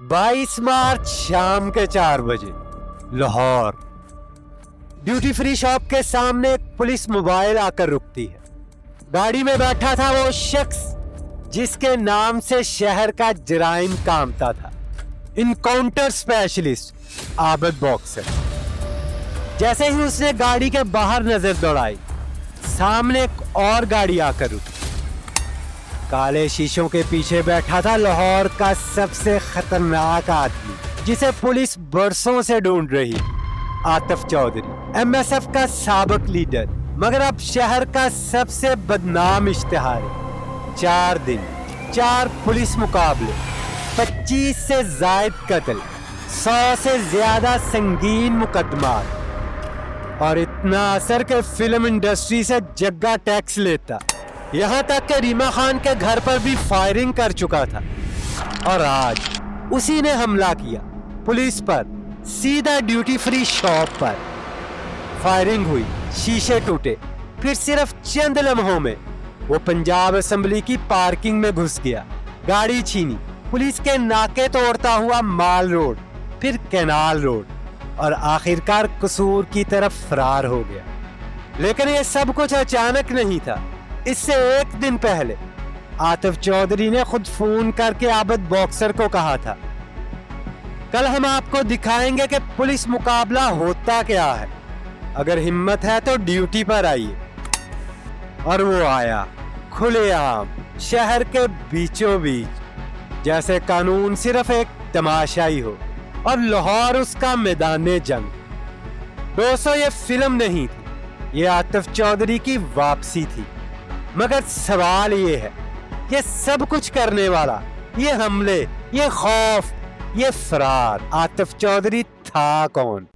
22 मार्च शाम के 4 बजे लाहौर। ड्यूटी फ्री शॉप के सामने एक पुलिस मोबाइल आकर रुकती है। गाड़ी में बैठा था वो शख्स जिसके नाम से शहर का जराइम कामता था, इनकाउंटर स्पेशलिस्ट आबिद बॉक्सर। जैसे ही उसने गाड़ी के बाहर नजर दौड़ाई, सामने एक और गाड़ी आकर रुकी। काले शीशों के पीछे बैठा था लाहौर का सबसे खतरनाक आदमी जिसे पुलिस बरसों से ढूंढ रही है, आतिफ चौधरी, एमएसएफ का साबिक लीडर, मगर अब शहर का सबसे बदनाम इश्तिहार है। 4 दिन, 4 पुलिस मुकाबले, 25 से जायद कत्ल, 100 से ज्यादा संगीन मुकदमात और इतना असर कि फिल्म इंडस्ट्री से जग्गा टैक्स लेता। यहाँ तक कि रीमा खान के घर पर भी फायरिंग कर चुका था। और आज उसी ने हमला किया पुलिस पर, सीधा ड्यूटी फ्री शॉप पर। फायरिंग हुई, शीशे टूटे, फिर सिर्फ चंद लम्हों में वो पंजाब असेंबली की पार्किंग में घुस गया। गाड़ी छीनी, पुलिस के नाके तोड़ता हुआ माल रोड, फिर कैनाल रोड और आखिरकार कसूर की तरफ फरार हो गया। लेकिन ये सब कुछ अचानक नहीं था। इससे एक दिन पहले आतिफ चौधरी ने खुद फोन करके आबिद बॉक्सर को कहा था, कल हम आपको दिखाएंगे कि पुलिस मुकाबला होता क्या है। अगर हिम्मत है तो ड्यूटी पर आइए। और वो आया, खुलेआम, शहर के बीचों बीच, जैसे कानून सिर्फ एक तमाशा ही हो और लाहौर उसका मैदान जंग। दोस्तों, ये फिल्म नहीं थी, ये आतिफ चौधरी की वापसी थी। मगर सवाल ये है, ये सब कुछ करने वाला, ये हमले, ये खौफ, ये फरार, आतिफ चौधरी था कौन?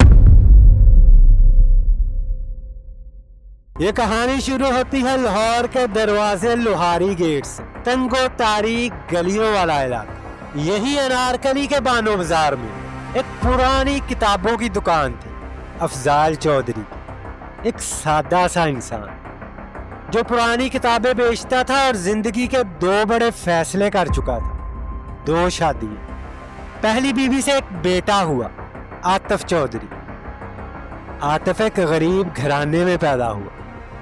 ये कहानी शुरू होती है लाहौर के दरवाजे लोहारी गेट से, तंगो तारीख गलियों वाला इलाका। यही अनारकली के बानो बाजार में एक पुरानी किताबों की दुकान थी। अफजाल चौधरी, एक सादा सा इंसान जो पुरानी किताबें बेचता था और जिंदगी के 2 बड़े फैसले कर चुका था। 2 शादियां, पहली बीवी से एक बेटा हुआ, आतिफ चौधरी। आतिफ एक गरीब घराने में पैदा हुआ,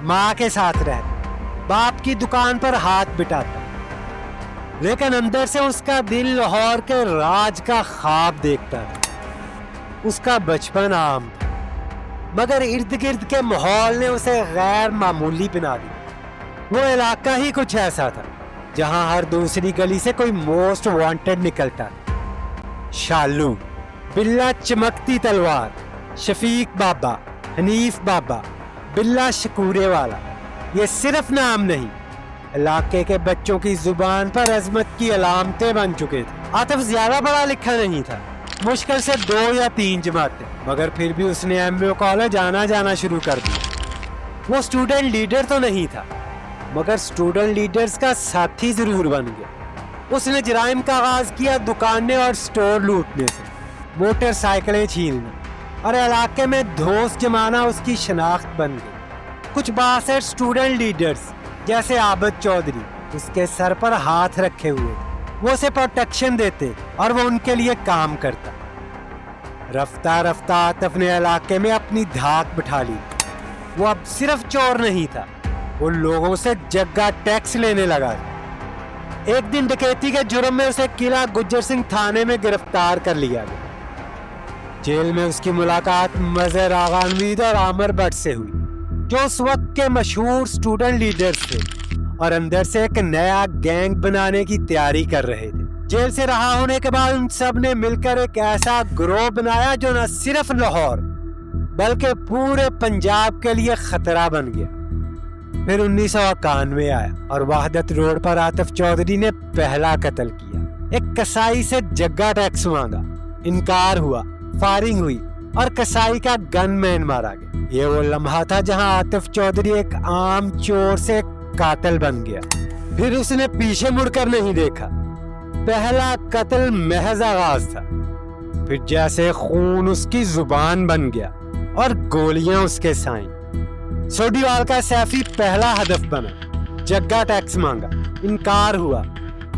माँ के साथ रहता, बाप की दुकान पर हाथ बिठाता। लेकिन अंदर से उसका दिल लाहौर के राज का ख्वाब देखता था। उसका बचपन आम था, मगर इर्द गिर्द के माहौल ने उसे गैर मामूली बना दिया। वो इलाका ही कुछ ऐसा था जहां हर दूसरी गली से कोई मोस्ट वांटेड निकलता। शालू, बिल्ला चमकती तलवार, शफीक बाबा, हनीफ बाबा, बिल्ला शकूरे वाला, ये सिर्फ नाम नहीं, इलाके के बच्चों की जुबान पर अजमत की अलामतें बन चुके थे। आतिफ ज्यादा पढ़ा लिखा नहीं था, मुश्किल से 2 या 3 जमातें, मगर फिर भी उसने एमबीए कॉलेज आना जाना शुरू कर दिया। वो स्टूडेंट लीडर तो नहीं था, मगर स्टूडेंट लीडर्स का साथी जरूर बन गया। उसने जराइम का आगाज किया दुकानें और स्टोर लूटने से, मोटरसाइकिलें छीनना और इलाके में धौंस जमाना उसकी शनाख्त बन गई। कुछ बासठ स्टूडेंट लीडर्स जैसे आबिद चौधरी उसके सर पर हाथ रखे हुए, वो उसे प्रोटेक्शन देते और वो उनके लिए काम करता। रफ्ता रफ्ता आतिफ ने इलाके में अपनी धाक बिठा ली। वो अब सिर्फ चोर नहीं था, वो लोगों से जग्गा टैक्स लेने लगा। एक दिन डकैती के जुर्म में उसे किला गुज्जर सिंह थाने में गिरफ्तार कर लिया गया। जेल में उसकी मुलाकात मजहर आगा अमीद और आमिर भट्ट से हुई, जो उस वक्त के मशहूर स्टूडेंट लीडर्स थे और अंदर से एक नया गैंग बनाने की तैयारी कर रहे थे। जेल से रहा होने के बाद उन सब ने मिलकर एक ऐसा गिरोह बनाया जो न सिर्फ लाहौर बल्कि पूरे पंजाब के लिए खतरा बन गया। फिर 1991 आया और वहदत रोड पर आतिफ चौधरी ने पहला कत्ल किया। एक कसाई से जग्गा टैक्स मांगा, इनकार हुआ, फायरिंग हुई और कसाई का गनमैन मारा गया। ये वो लम्हा था जहां आतिफ चौधरी एक आम चोर से कातिल बन गया। फिर उसने पीछे मुड़कर नहीं देखा। पहला कत्ल महज आगाज था, फिर जैसे खून उसकी जुबान बन गया और गोलियां उसके साइन। सोडीवाल का सैफी पहला हदफ बना, जग्गा टैक्स मांगा, इनकार हुआ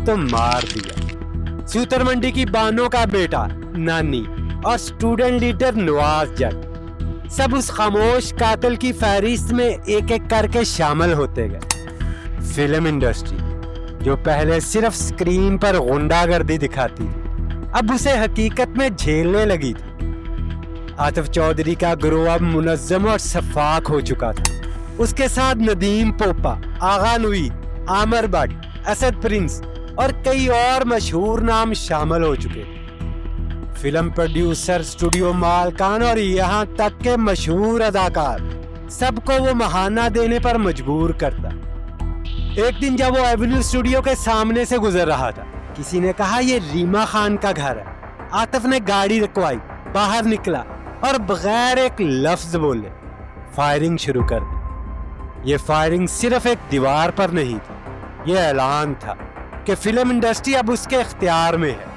तो मार दिया। सूतर मंडी की बानो का बेटा नानी और स्टूडेंट लीडर नवाज जट सब उस खामोश कातिल की फहरिस्त में एक एक करके शामिल होते गए। फिल्म इंडस्ट्री जो पहले सिर्फ स्क्रीन पर गुंडागर्दी दिखाती थी, अब उसे हकीकत में झेलने लगी थी। आतिफ चौधरी का गिरोह अब मुनज़्ज़म और शफ़ाक हो चुका था। उसके साथ नदीम पोपा, आगा नुई, आमिर भट्ट, असद प्रिंस और कई और मशहूर नाम शामिल हो चुके थे। फिल्म प्रोड्यूसर, स्टूडियो मालकान और यहाँ तक के मशहूर अदाकार सबको वो महाना देने पर मजबूर करता। एक दिन जब वो एवेन्यू स्टूडियो के सामने से गुजर रहा था, किसी ने कहा ये रीमा खान का घर है। आतिफ ने गाड़ी रुकवाई, बाहर निकला और बगैर एक लफ्ज बोले फायरिंग शुरू कर दी। ये फायरिंग सिर्फ एक दीवार पर नहीं थी, ये ऐलान था कि फिल्म इंडस्ट्री अब उसके इख्तियार में है।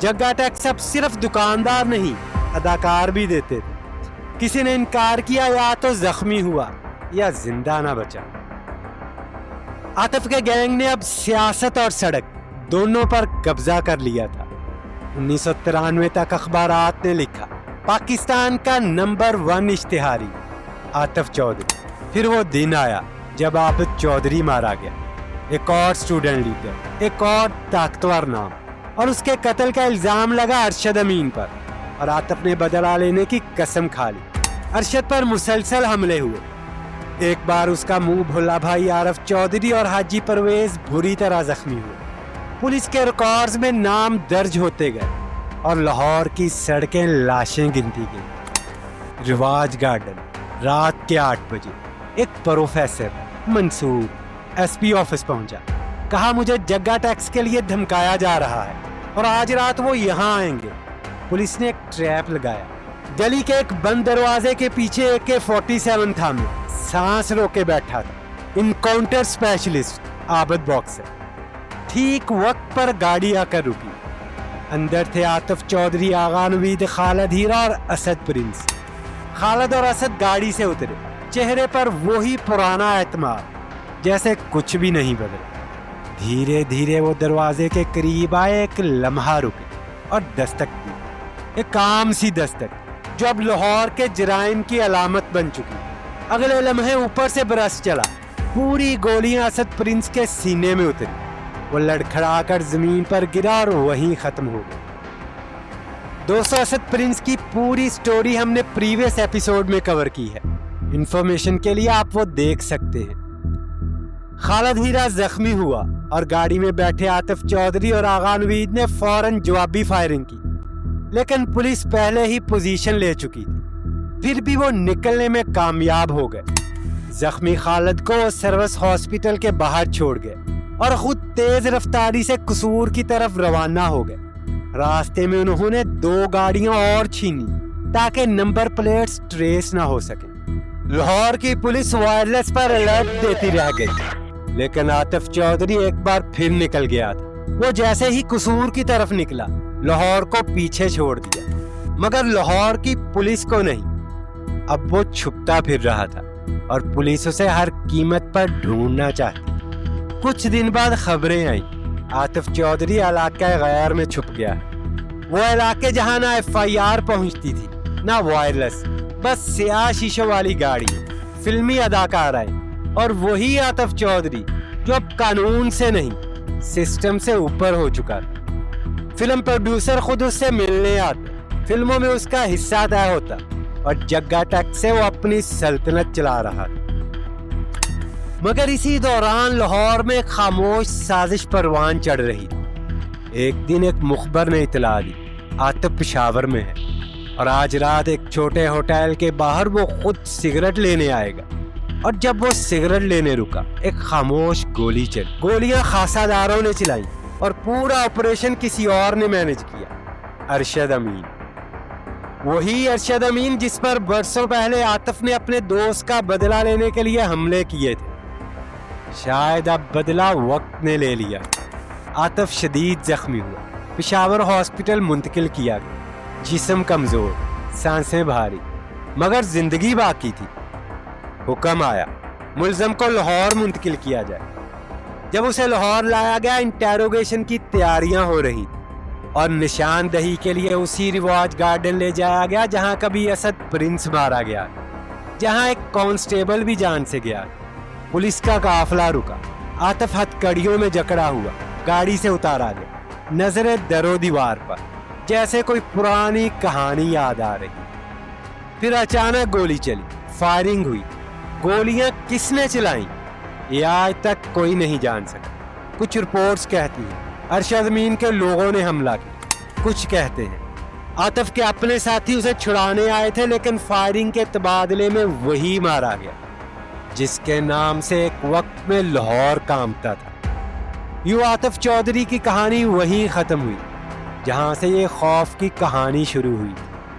जग्गा टैक्स अब सिर्फ दुकानदार नहीं, अदाकार भी देते थे। किसी ने इनकार किया या तो जख्मी हुआ या जिंदा ना बचा। आतिफ के गैंग ने अब सियासत और सड़क दोनों पर कब्जा कर लिया था। 1993 तक अखबारात ने लिखा पाकिस्तान का नंबर 1 इश्तिहारी आतिफ चौधरी। फिर वो दिन आया जब आबिद चौधरी मारा गया, एक और स्टूडेंट लीडर, एक और ताकतवर नाम, और उसके कत्ल का इल्जाम लगा अरशद अमीन पर और आतिफ ने बदला लेने की कसम खा ली। अरशद पर मुसलसल हमले हुए। एक बार उसका मुंह भुला भाई आरिफ चौधरी और हाजी परवेज बुरी तरह जख्मी हुए। पुलिस के रिकॉर्ड्स में नाम दर्ज होते गए और लाहौर की सड़कें लाशें गिनती गई। रिवाज गार्डन रात के 8 बजे एक प्रोफेसर मंसूर एसपी ऑफिस पहुंचा। कहा मुझे जग्गा टैक्स के लिए धमकाया जा रहा है और आज रात वो यहाँ आएंगे। पुलिस ने एक ट्रैप लगाया। गली के एक बंद दरवाजे के पीछे AK-47 थामे सांस रोके बैठा था इनकाउंटर स्पेशलिस्ट आबिद बॉक्सर। ठीक वक्त पर गाड़ी आकर रुकी। अंदर थे आतिफ चौधरी, आगा नवीद, खालिद हीरा और असद प्रिंस। खालिद और असद गाड़ी से उतरे, चेहरे पर वही पुराना एतमाद, जैसे कुछ भी नहीं बदला। धीरे धीरे वो दरवाजे के करीब आए, एक लम्हा रुके और दस्तक दी। एक आम सी दस्तक जो अब लाहौर के जराइम की अलामत बन चुकी। अगले लम्हे ऊपर से बरस चला। पूरी गोलियां असद प्रिंस के सीने में उतरी। वो लड़खड़ा कर जमीन पर गिरा और वहीं खत्म हो गया। दोस्तों, असद प्रिंस की पूरी स्टोरी हमने प्रीवियस एपिसोड में कवर की है। इंफॉर्मेशन के लिए आप वो देख सकते हैं। खालिद हीरा जख्मी हुआ और गाड़ी में बैठे आतिफ चौधरी और आगा नवीद ने फौरन जवाबी फायरिंग की, लेकिन पुलिस पहले ही पोजीशन ले चुकी थी। फिर भी वो निकलने में कामयाब हो गए। जख्मी खालिद को सर्विस हॉस्पिटल के बाहर छोड़ गए और खुद तेज रफ्तारी से कसूर की तरफ रवाना हो गए। रास्ते में उन्होंने 2 गाड़ियां और छीनी ताकि नंबर प्लेट्स ट्रेस ना हो सके। लाहौर की पुलिस वायरलेस पर अलर्ट देती रह गई, लेकिन आतिफ चौधरी एक बार फिर निकल गया था। वो जैसे ही कसूर की तरफ निकला, लाहौर को पीछे छोड़ दिया, मगर लाहौर की पुलिस को नहीं। अब वो छुपता फिर रहा था और पुलिस उसे हर कीमत पर ढूंढना चाहती। कुछ दिन बाद खबरें आई आतिफ चौधरी इलाका गैर में छुप गया। वो इलाके जहां ना FIR पहुंचती थी ना वायरलेस, बस स्याह शीशों वाली गाड़ी, फिल्मी अदाकार आए और वही आतिफ चौधरी जो अब कानून से नहीं सिस्टम से ऊपर हो चुका था। फिल्म प्रोड्यूसर खुद उससे मिलने आते, फिल्मों में उसका हिस्सा तय होता और जग्गा टैक्स से वो अपनी सल्तनत चला रहा था। मगर इसी दौरान लाहौर में खामोश साजिश परवान चढ़ रही थी। एक दिन एक मुखबर ने इतला दी आतिफ पेशावर में है और आज रात एक छोटे होटल के बाहर वो खुद सिगरेट लेने आएगा। और जब वो सिगरेट लेने रुका, एक खामोश गोली चली। गोलियां खासादारों ने चलाई और पूरा ऑपरेशन किसी और ने मैनेज किया, अरशद अमीन। वही अरशद अमीन जिस पर बरसों पहले आतिफ ने अपने दोस्त का बदला लेने के लिए हमले किए थे। शायद अब बदला वक्त ने ले लिया। आतिफ शदीद जख्मी हुआ, पेशावर हॉस्पिटल मुंतकिल किया गया। जिस्म कमजोर, सांसें भारी, मगर जिंदगी बाकी थी। हुक्म आया मुलजम को लाहौर मुंतकिल किया जाए। जब उसे लाहौर लाया गया, इंटेरोगेशन की तैयारियां हो रही। اور نشاندہی کے لیے اسی رواج گارڈن لے جایا گیا جہاں کبھی اسد پرنس مارا گیا، جہاں ایک کانسٹیبل بھی جان سے گیا۔ پولیس کا قافلہ رکا، عاطف ہتھکڑیوں میں جکڑا ہوا گاڑی سے اتارا گیا، نظریں در و دیوار پر، جیسے کوئی پرانی کہانی یاد آ رہی۔ پھر اچانک گولی چلی، فائرنگ ہوئی۔ گولیاں کس نے چلائیں یہ آج تک کوئی نہیں جان سکا۔ کچھ رپورٹس کہتی ہیں ارشد امین کے لوگوں نے حملہ کیا، کچھ کہتے ہیں عاطف کے اپنے ساتھی اسے چھڑانے آئے تھے، لیکن فائرنگ کے تبادلے میں وہی مارا گیا جس کے نام سے ایک وقت میں لاہور کانپتا تھا۔ یوں عاطف چودھری کی کہانی وہیں ختم ہوئی جہاں سے یہ خوف کی کہانی شروع ہوئی۔